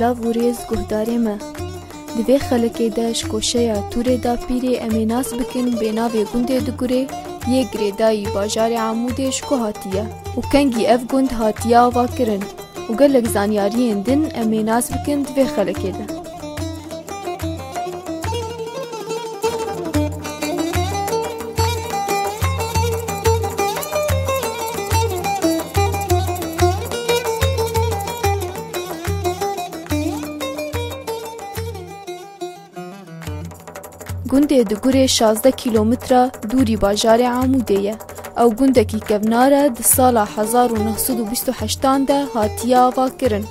بلاو و ریز گهداری ما دوی خلکی داش کوشیا توره دا پیری امیناس بکن بیناوی گنده دگوره یه گریدایی باجار عمودش که هاتیه و کنگی اف گند هاتیه آوا کرن و گلک زانیاری اندن امیناس بکن دوی خلکی ده. گنده دگوره 16 کیلومتر دوری باجار عمودیه او گنده کی کبناره ده سال 1928 ده هاتیه آوا کرن.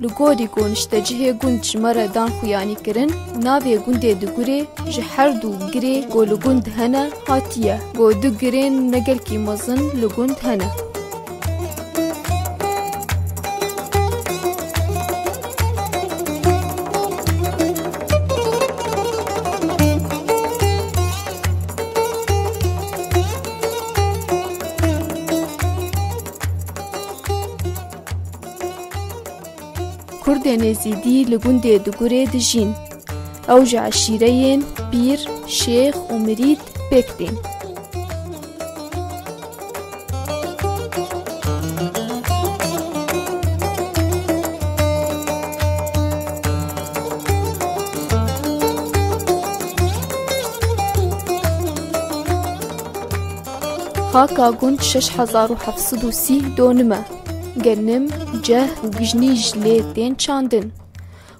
لگوری گونشته جه گند جمره دان خویانی کرن ناوی گنده دگوره جه هر دو گره گو لگند هنه هاتیه گو دو گرین نگل کی مزن لگند هنه. کرد نزیدی لگنده دگوره دجین او جه عشیرین پیر شیخ و مرید بکدین. خاکا گند 6730 دونمه گنم جه و گجنیج لیتین چاندن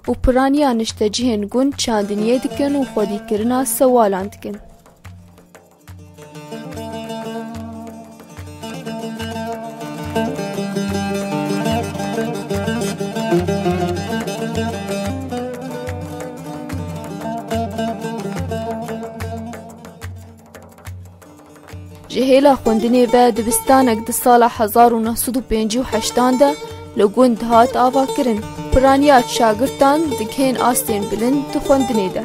و پرانیا نشته جهن گند چاندنیه دکن و خودی کرنا سوالان دکن. جهیلا خوندنی و دبستانک ده سال 1958 ده لگوند هات آوا کرن. پرانیات شاگردان دکهین آستین بلند ده خوندنی ده.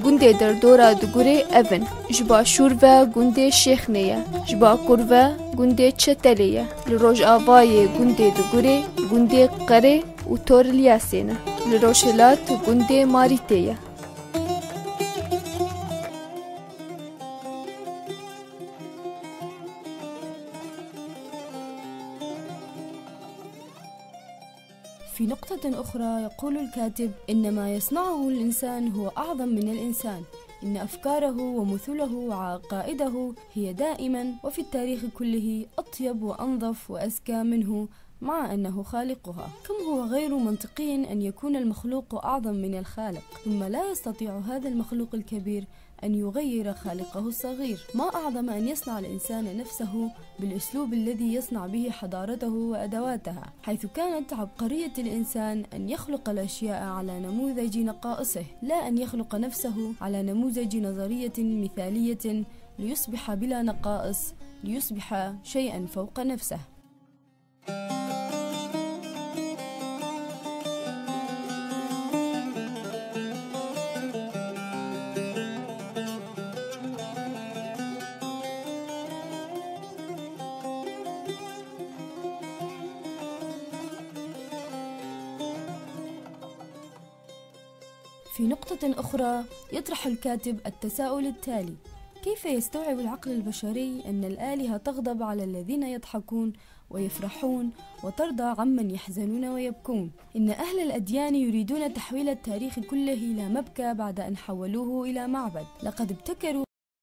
گنده در دورا دگوره اون جبا شور و گنده شیخ نیه جبا کور و گنده چتلیه لروج آوای گنده دگوره گنده قره و تور لیاسینه لروشلات گنده ماریتیه. في نقطة أخرى يقول الكاتب إن ما يصنعه الإنسان هو أعظم من الإنسان، إن أفكاره ومثله وعقائده هي دائما وفي التاريخ كله أطيب وأنظف وأزكى منه مع أنه خالقها. كم هو غير منطقي أن يكون المخلوق أعظم من الخالق، ثم لا يستطيع هذا المخلوق الكبير أن يغير خالقه الصغير. ما أعظم أن يصنع الإنسان نفسه بالأسلوب الذي يصنع به حضارته وأدواتها، حيث كانت عبقرية الإنسان أن يخلق الأشياء على نموذج نقائصه، لا أن يخلق نفسه على نموذج نظرية مثالية ليصبح بلا نقائص، ليصبح شيئا فوق نفسه. في نقطة أخرى يطرح الكاتب التساؤل التالي: كيف يستوعب العقل البشري أن الآلهة تغضب على الذين يضحكون ويفرحون وترضى عمن يحزنون ويبكون؟ إن أهل الأديان يريدون تحويل التاريخ كله إلى مبكى بعد أن حولوه إلى معبد. لقد ابتكروا